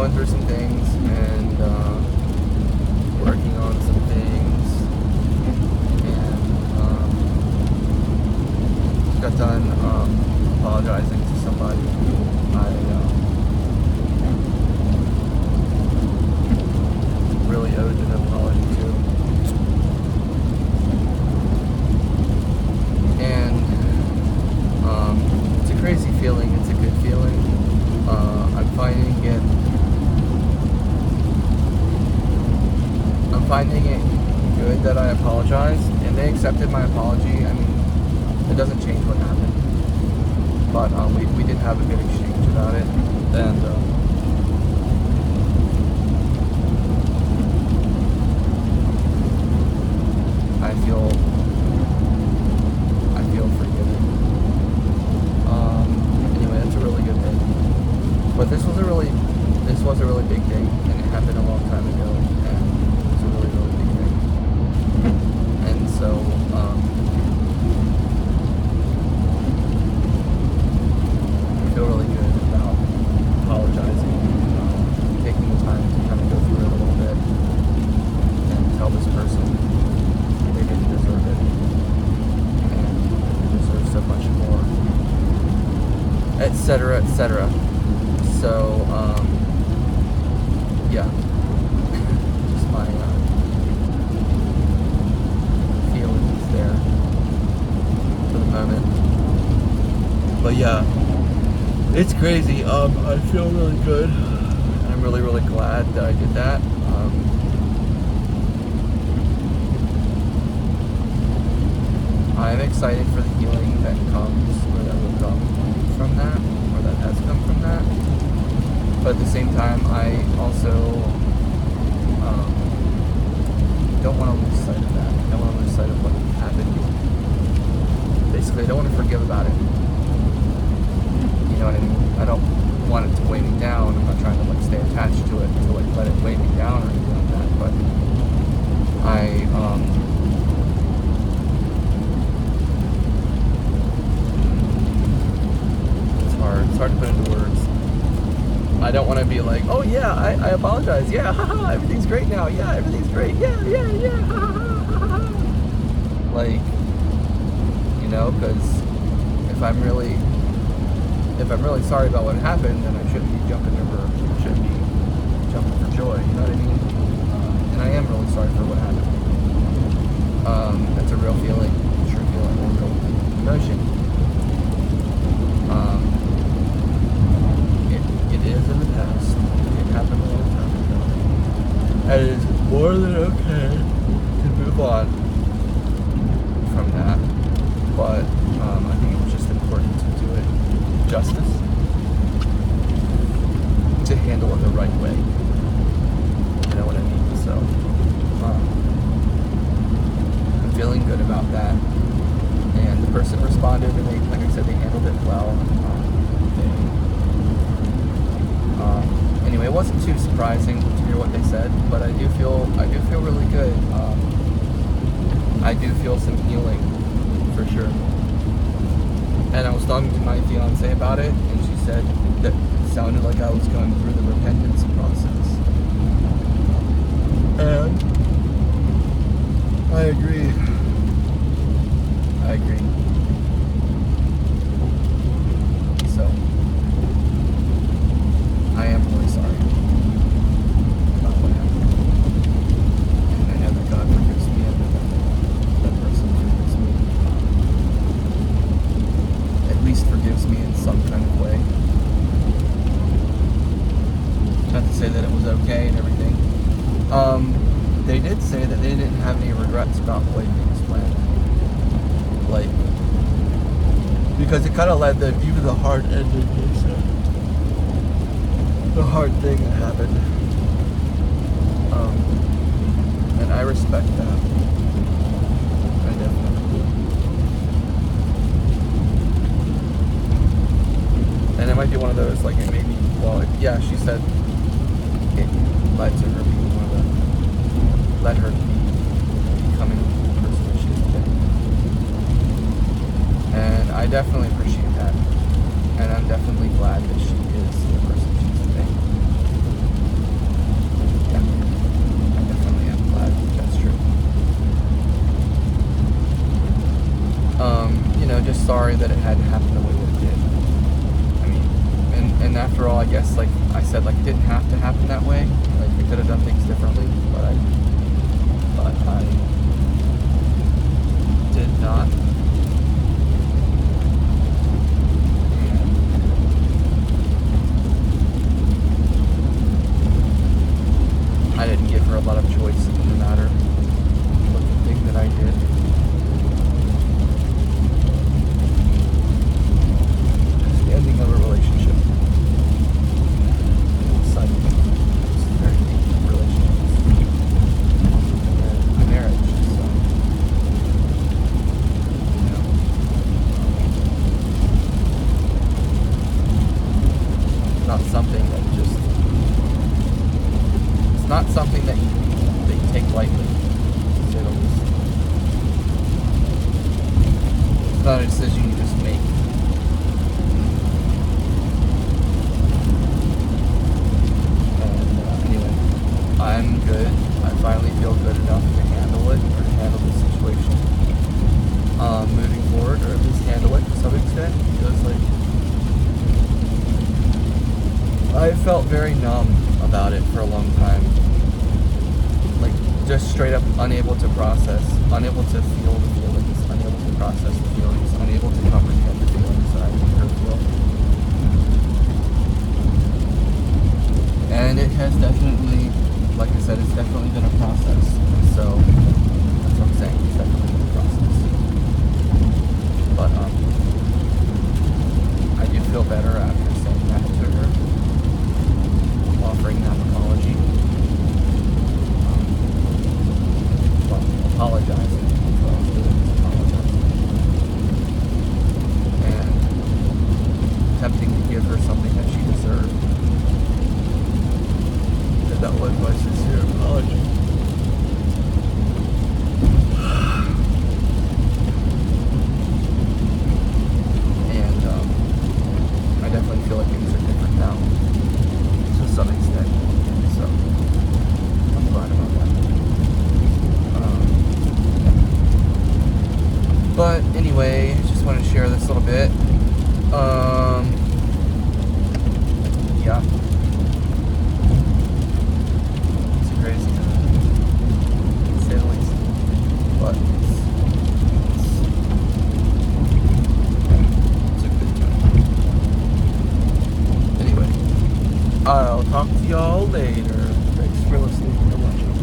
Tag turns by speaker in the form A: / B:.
A: going through some things and working on some things, and got done apologizing to somebody who I really owed an apology to. And it's a crazy feeling. It's a good feeling. I'm finding it good that I apologized, and they accepted my apology. I mean, it doesn't change what happened, but we did have a good exchange about it, and I feel forgiven. Anyway, that's a really good thing. But this was a really big thing, and it happened a long time ago, and it was a really big thing. And so, I feel really good about apologizing, taking the time to kind of go through it a little bit, and tell this person they didn't deserve it, and they deserve so much more, etc., etc. So, yeah, just my feelings there for the moment. But yeah, it's crazy. I feel really good. I'm really, really glad that I did that. I'm excited for the healing that comes, or that will come from that, or that has come from that. But at the same time, I also don't want to lose sight of that. I don't want to lose sight of what happened. Basically, I don't want to forgive about it. You know what I mean? I don't want it to weigh me down. I'm not trying to stay attached to it to let it weigh me down or anything like that. But it's hard to put into words. I don't want to be like, oh yeah, I apologize. Yeah, haha, everything's great now. Yeah, everything's great. Yeah, ha, ha. Like, you know, because if I'm really sorry about what happened, then I shouldn't be jumping for joy. You know what I mean? And I am really sorry for what happened. That's a real feeling, a true feeling, a real emotion. It is in the past. It happened a long time ago. And it is more than okay to move on from that. But I think it was just important to do it justice, to handle it the right way. You know what I mean? So I'm feeling good about that. And the person responded, and they, like I said, they handled it well. Anyway, it wasn't too surprising to hear what they said, but I do feel really good. I do feel some healing, for sure. And I was talking to my fiance about it, and she said that it sounded like I was going through the repentance process. And I agree. So, I am really sorry about what happened. And I know that God forgives me, and that person forgives me. At least forgives me in some kind of way. Not to say that it was okay and everything. They did say that they didn't have any regrets about the way things went. Like, because it kind of led them, even the hard ending, they said. The hard thing that happened. And I respect that. I definitely do. And it might be one of those, like, it made me, well, yeah, she said it led to her being one of the, led her to be becoming the person that she is today. And I definitely appreciate that. And I'm definitely glad that she is the person she is today. sorry that it had to happen the way that it did. I mean, and after all, I guess, like I said, like, it didn't have to happen that way. Like, we could have done things differently, but I did not. And I didn't give her a lot of choice in the matter of the thing that I did. Just the ending of a relationship. It's very deep relationships. And a marriage, so, you know. Not something that just, it's not something that you take lightly, to say the least. It's not a decision you just make. Anyway, I'm good. I finally feel good enough to handle it, or to handle the situation. Moving forward, or at least handle it to some extent, because, like, I felt very numb about it for a long time. Like, just straight up unable to process, unable to feel the feelings, unable to process the feelings, unable to comprehend the feelings that I made her feel. And it has definitely, like I said, it's definitely been a process. So, that's what I'm saying, it's definitely been a process. But, I do feel better after saying that to her, offering that apology. Well, apologizing. That's what I was doing, was apologizing. And attempting to give her something that she deserved. And that was my sincere apology. And I definitely feel like things are different now, to some extent. So I'm glad about that. But anyway, just wanted to share this little bit. Yeah. It's crazy, to say the least. But it's a good time. Anyway, I'll talk to y'all later. Thanks for listening.